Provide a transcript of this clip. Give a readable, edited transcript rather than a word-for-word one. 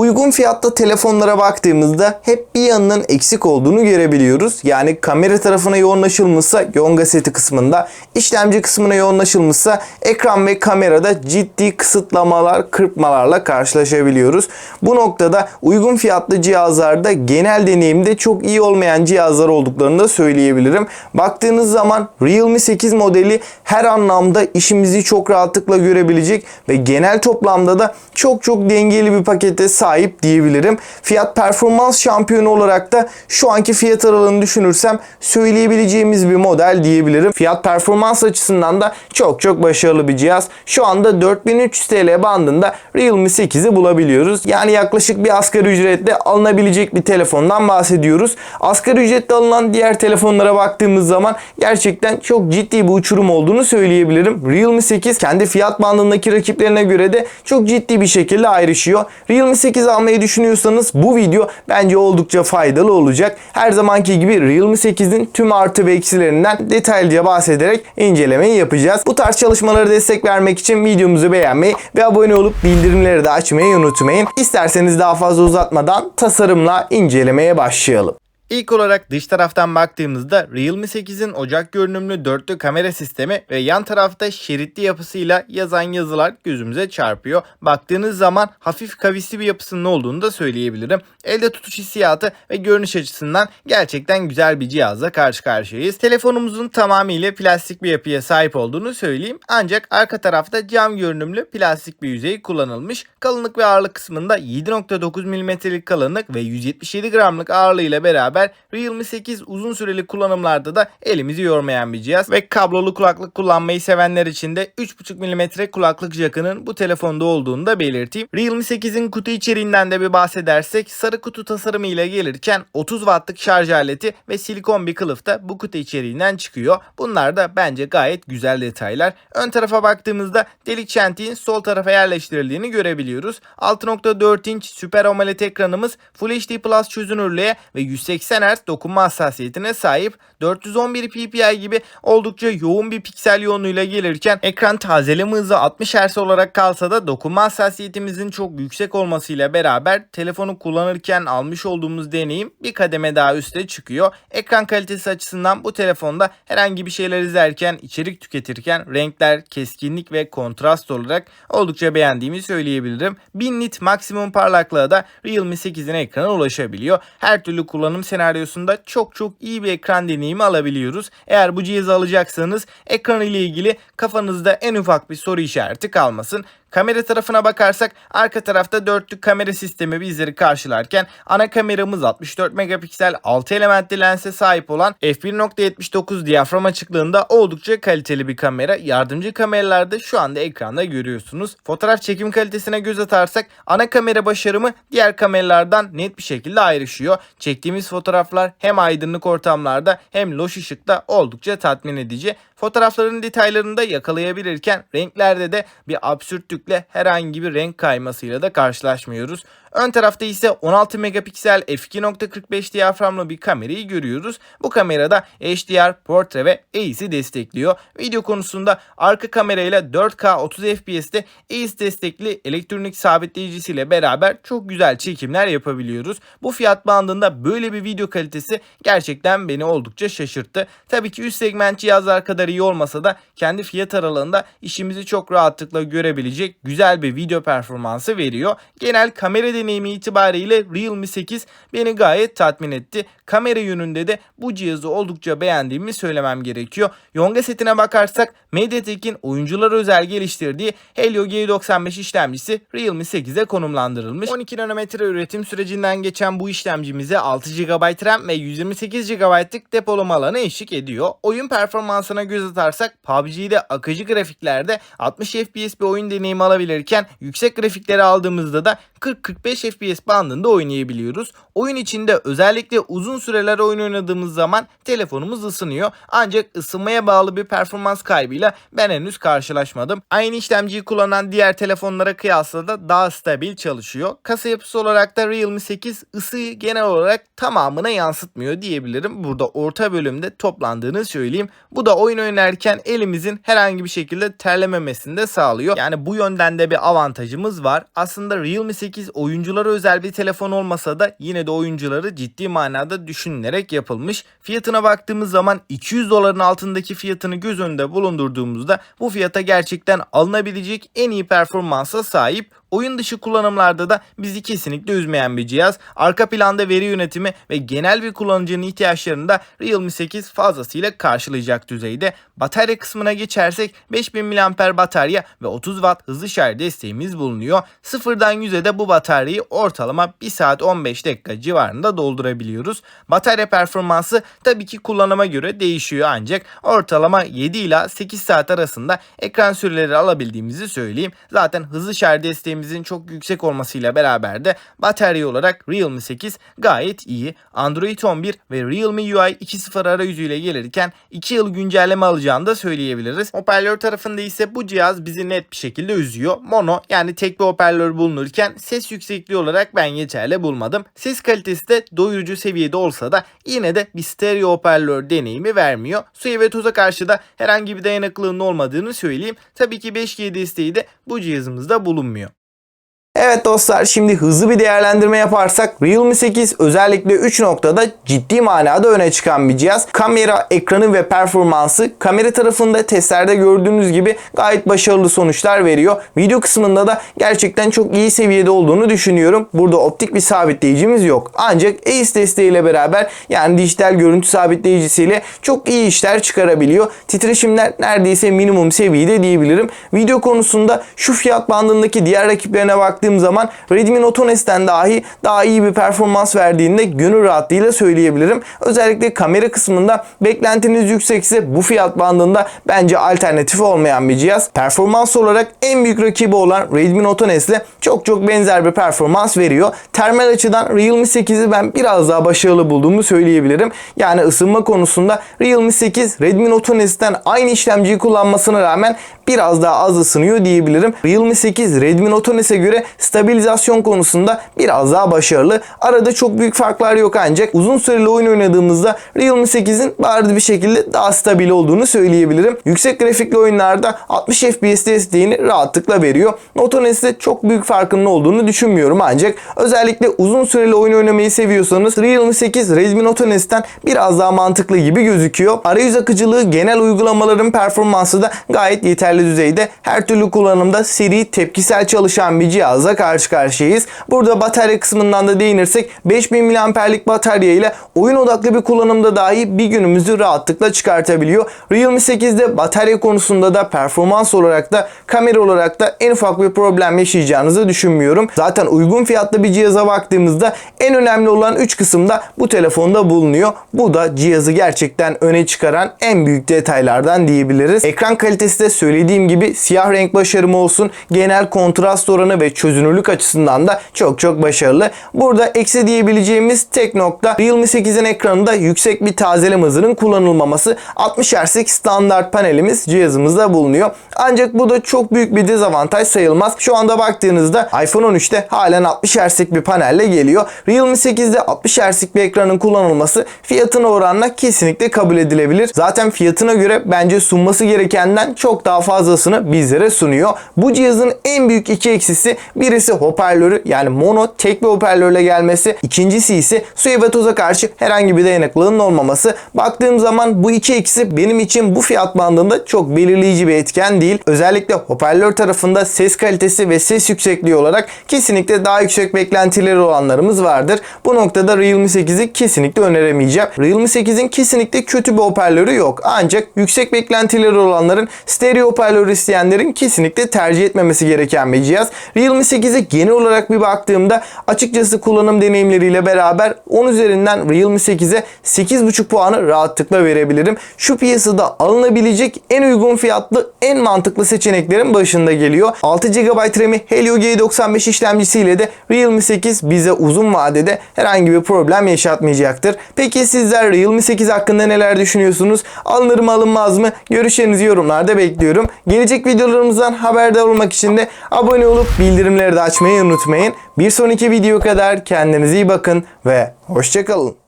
Uygun fiyatlı telefonlara baktığımızda hep bir yanının eksik olduğunu görebiliyoruz. Yani kamera tarafına yoğunlaşılmışsa Yonga seti kısmında, işlemci kısmına yoğunlaşılmışsa ekran ve kamerada ciddi kısıtlamalar, kırpmalarla karşılaşabiliyoruz. Bu noktada uygun fiyatlı cihazlarda genel deneyimde çok iyi olmayan cihazlar olduklarını da söyleyebilirim. Baktığınız zaman Realme 8 modeli her anlamda işimizi çok rahatlıkla görebilecek ve genel toplamda da çok dengeli bir pakete sahip diyebilirim. Fiyat performans şampiyonu olarak da şu anki fiyat aralığını düşünürsem söyleyebileceğimiz bir model diyebilirim. Fiyat performans açısından da çok başarılı bir cihaz. Şu anda 4300 TL bandında Realme 8'i bulabiliyoruz. Yani yaklaşık bir asgari ücretle alınabilecek bir telefondan bahsediyoruz. Asgari ücretle alınan diğer telefonlara baktığımız zaman gerçekten çok ciddi bir uçurum olduğunu söyleyebilirim. Realme 8 kendi fiyat bandındaki rakiplerine göre de çok ciddi bir şekilde ayrışıyor. Realme 8 almayı düşünüyorsanız bu video bence oldukça faydalı olacak. Her zamanki gibi Realme 8'in tüm artı ve eksilerinden detaylıca bahsederek incelemeyi yapacağız. Bu tarz çalışmalara destek vermek için videomuzu beğenmeyi ve abone olup bildirimleri de açmayı unutmayın. İsterseniz daha fazla uzatmadan tasarımla incelemeye başlayalım. İlk olarak dış taraftan baktığımızda Realme 8'in ocak görünümlü dörtlü kamera sistemi ve yan tarafta şeritli yapısıyla yazan yazılar gözümüze çarpıyor. Baktığınız zaman hafif kavisli bir yapısının olduğunu da söyleyebilirim. Elde tutuş hissiyatı ve görünüş açısından gerçekten güzel bir cihazla karşı karşıyayız. Telefonumuzun tamamıyla plastik bir yapıya sahip olduğunu söyleyeyim. Ancak arka tarafta cam görünümlü plastik bir yüzey kullanılmış. Kalınlık ve ağırlık kısmında 7.9 mm'lik kalınlık ve 177 gramlık ağırlığıyla beraber Realme 8 uzun süreli kullanımlarda da elimizi yormayan bir cihaz ve kablolu kulaklık kullanmayı sevenler için de 3.5 mm kulaklık jackının bu telefonda olduğunu da belirteyim. Realme 8'in kutu içeriğinden de bir bahsedersek sarı kutu tasarımı ile gelirken 30 wattlık şarj aleti ve silikon bir kılıf da bu kutu içeriğinden çıkıyor. Bunlar da bence gayet güzel detaylar. Ön tarafa baktığımızda delik çentiğin sol tarafa yerleştirildiğini görebiliyoruz. 6.4 inç Super AMOLED ekranımız Full HD Plus çözünürlüğe ve 180 Hz dokunma hassasiyetine sahip. 411 ppi gibi oldukça yoğun bir piksel yoğunluğuyla gelirken ekran tazeleme hızı 60 Hz olarak kalsa da dokunma hassasiyetimizin çok yüksek olmasıyla beraber telefonu kullanırken almış olduğumuz deneyim bir kademe daha üste çıkıyor. Ekran kalitesi açısından bu telefonda herhangi bir şeyler izlerken, içerik tüketirken renkler, keskinlik ve kontrast olarak oldukça beğendiğimi söyleyebilirim. 1000 nit maksimum parlaklığa da Realme 8'in ekranı ulaşabiliyor. Her türlü kullanım senaryosunda çok iyi bir ekran deneyimi alabiliyoruz. Eğer bu cihazı alacaksanız ekran ile ilgili kafanızda en ufak bir soru işareti kalmasın. Kamera tarafına bakarsak arka tarafta dörtlü kamera sistemi bizleri karşılarken ana kameramız 64 megapiksel 6 elementli lense sahip olan f1.79 diyafram açıklığında oldukça kaliteli bir kamera. Yardımcı kameralarda şu anda ekranda görüyorsunuz. Fotoğraf çekim kalitesine göz atarsak ana kamera başarımı diğer kameralardan net bir şekilde ayrışıyor. Çektiğimiz fotoğraflar hem aydınlık ortamlarda hem loş ışıkta oldukça tatmin edici. Fotoğrafların detaylarını da yakalayabilirken renklerde de bir absürtlükle herhangi bir renk kaymasıyla da karşılaşmıyoruz. Ön tarafta ise 16 megapiksel f2.45 diyaframlı bir kamerayı görüyoruz. Bu kamerada HDR, portre ve AIS'i destekliyor. Video konusunda arka kamerayla 4K 30 FPS'te AIS destekli elektronik sabitleyicisiyle beraber çok güzel çekimler yapabiliyoruz. Bu fiyat bandında böyle bir video kalitesi gerçekten beni oldukça şaşırttı. Tabii ki üst segment cihazlar kadar iyi olmasa da kendi fiyat aralığında işimizi çok rahatlıkla görebilecek güzel bir video performansı veriyor. Genel kamera deneyimi itibariyle Realme 8 beni gayet tatmin etti. Kamera yönünde de bu cihazı oldukça beğendiğimi söylemem gerekiyor. Yonga setine bakarsak MediaTek'in oyunculara özel geliştirdiği Helio G95 işlemcisi Realme 8'e konumlandırılmış. 12 nanometre üretim sürecinden geçen bu işlemcimize 6 GB RAM ve 128 GB'lık depolama alanı eşlik ediyor. Oyun performansına göz atarsak PUBG'de akıcı grafiklerde 60 FPS bir oyun deneyimi alabilirken yüksek grafikleri aldığımızda da 40-45 FPS bandında oynayabiliyoruz. Oyun içinde özellikle uzun süreler oyun oynadığımız zaman telefonumuz ısınıyor. Ancak ısınmaya bağlı bir performans kaybıyla ben henüz karşılaşmadım. Aynı işlemciyi kullanan diğer telefonlara kıyasla da daha stabil çalışıyor. Kasa yapısı olarak da Realme 8 ısıyı genel olarak tamamına yansıtmıyor diyebilirim. Burada orta bölümde toplandığını söyleyeyim. Bu da oyun oynarken elimizin herhangi bir şekilde terlememesini de sağlıyor. Yani bu yönden de bir avantajımız var. Aslında Realme 8 oyuncu oyunculara özel bir telefon olmasa da yine de oyuncuları ciddi manada düşünülerek yapılmış. Fiyatına baktığımız zaman 200 doların altındaki fiyatını göz önünde bulundurduğumuzda bu fiyata gerçekten alınabilecek en iyi performansa sahip. Oyun dışı kullanımlarda da bizi kesinlikle üzmeyen bir cihaz. Arka planda veri yönetimi ve genel bir kullanıcının ihtiyaçlarını da Realme 8 fazlasıyla karşılayacak düzeyde. Batarya kısmına geçersek 5000 mAh batarya ve 30 Watt hızlı şarj desteğimiz bulunuyor. Sıfırdan 100'e de bu bataryayı ortalama 1 saat 15 dakika civarında doldurabiliyoruz. Batarya performansı tabii ki kullanıma göre değişiyor ancak ortalama 7 ila 8 saat arasında ekran süreleri alabildiğimizi söyleyeyim. Zaten hızlı şarj desteğimiz çok yüksek olmasıyla beraber de batarya olarak Realme 8 gayet iyi. Android 11 ve Realme UI 2.0 arayüzüyle gelirken 2 yıl güncelleme alacağını da söyleyebiliriz. Hoparlör tarafında ise bu cihaz bizi net bir şekilde üzüyor. Mono yani tek bir hoparlör bulunurken ses yüksekliği olarak ben yeterli bulmadım. Ses kalitesi de doyurucu seviyede olsa da yine de bir stereo hoparlör deneyimi vermiyor. Suya ve toza karşı da herhangi bir dayanıklılığının olmadığını söyleyeyim. Tabii ki 5G desteği de bu cihazımızda bulunmuyor. Evet dostlar, şimdi hızlı bir değerlendirme yaparsak Realme 8 özellikle 3 noktada ciddi manada öne çıkan bir cihaz. Kamera, ekranı ve performansı kamera tarafında testlerde gördüğünüz gibi gayet başarılı sonuçlar veriyor. Video kısmında da gerçekten çok iyi seviyede olduğunu düşünüyorum. Burada optik bir sabitleyicimiz yok. Ancak ACE desteğiyle beraber yani dijital görüntü sabitleyicisiyle çok iyi işler çıkarabiliyor. Titreşimler neredeyse minimum seviyede diyebilirim. Video konusunda şu fiyat bandındaki diğer rakiplerine baktığım zaman Redmi Note 10S'ten dahi daha iyi bir performans verdiğini de gönül rahatlığıyla söyleyebilirim. Özellikle kamera kısmında beklentiniz yüksekse bu fiyat bandında bence alternatif olmayan bir cihaz. Performans olarak en büyük rakibi olan Redmi Note 10S ile çok benzer bir performans veriyor. Termal açıdan Realme 8'i ben biraz daha başarılı bulduğumu söyleyebilirim. Yani ısınma konusunda Realme 8 Redmi Note 10S'ten aynı işlemciyi kullanmasına rağmen biraz daha az ısınıyor diyebilirim. Realme 8 Redmi Note 10S'e göre stabilizasyon konusunda biraz daha başarılı. Arada çok büyük farklar yok ancak uzun süreli oyun oynadığımızda Realme 8'in bariz bir şekilde daha stabil olduğunu söyleyebilirim. Yüksek grafikli oyunlarda 60 FPS desteğini rahatlıkla veriyor. Note 10S'te çok büyük farkının olduğunu düşünmüyorum ancak özellikle uzun süreli oyun oynamayı seviyorsanız Realme 8 Redmi Note 10S'ten biraz daha mantıklı gibi gözüküyor. Arayüz akıcılığı, genel uygulamaların performansı da gayet yeterli düzeyde. Her türlü kullanımda seri, tepkisel çalışan bir cihazla karşı karşıyayız. Burada batarya kısmından da değinirsek 5000 mAh'lik batarya ile oyun odaklı bir kullanımda dahi bir günümüzü rahatlıkla çıkartabiliyor. Realme 8'de batarya konusunda da performans olarak da kamera olarak da en ufak bir problem yaşayacağınızı düşünmüyorum. Zaten uygun fiyatlı bir cihaza baktığımızda en önemli olan 3 kısımda bu telefonda bulunuyor. Bu da cihazı gerçekten öne çıkaran en büyük detaylardan diyebiliriz. Ekran kalitesi de söylediğim gibi siyah renk başarımı olsun, genel kontrast oranı ve çözünürlük açısından da çok başarılı. Burada eksi diyebileceğimiz tek nokta Realme 8'in ekranında yüksek bir tazeleme hızının kullanılmaması. 60 Hz'lik standart panelimiz cihazımızda bulunuyor. Ancak bu da çok büyük bir dezavantaj sayılmaz. Şu anda baktığınızda iPhone 13'te halen 60 Hz'lik bir panelle geliyor. Realme 8'de 60 Hz'lik bir ekranın kullanılması fiyatına oranla kesinlikle kabul edilebilir. Zaten fiyatına göre bence sunması gerekenden çok daha fazlasını bizlere sunuyor. Bu cihazın en büyük iki eksisi, birisi hoparlörü yani mono tek bir hoparlörle gelmesi. İkincisi ise suya ve toza karşı herhangi bir dayanıklılığının olmaması. Baktığım zaman bu iki eksi benim için bu fiyat bandında çok belirleyici bir etken değil. Özellikle hoparlör tarafında ses kalitesi ve ses yüksekliği olarak kesinlikle daha yüksek beklentileri olanlarımız vardır. Bu noktada Realme 8'i kesinlikle öneremeyeceğim. Realme 8'in kesinlikle kötü bir hoparlörü yok. Ancak yüksek beklentileri olanların, stereo hoparlör isteyenlerin kesinlikle tercih etmemesi gereken bir cihaz. Realme 8'e genel olarak bir baktığımda açıkçası kullanım deneyimleriyle beraber 10 üzerinden Realme 8'e 8,5 puanı rahatlıkla verebilirim. Şu piyasada alınabilecek en uygun fiyatlı, en mantıklı seçeneklerin başında geliyor. 6 GB RAM'i Helio G95 işlemcisiyle de Realme 8 bize uzun vadede herhangi bir problem yaşatmayacaktır. Peki sizler Realme 8 hakkında neler düşünüyorsunuz? Alınır mı alınmaz mı? Görüşlerinizi yorumlarda bekliyorum. Gelecek videolarımızdan haberdar olmak için de abone olup bildirimleri de açmayı unutmayın. Bir sonraki video kadar kendinize iyi bakın ve hoşça kalın.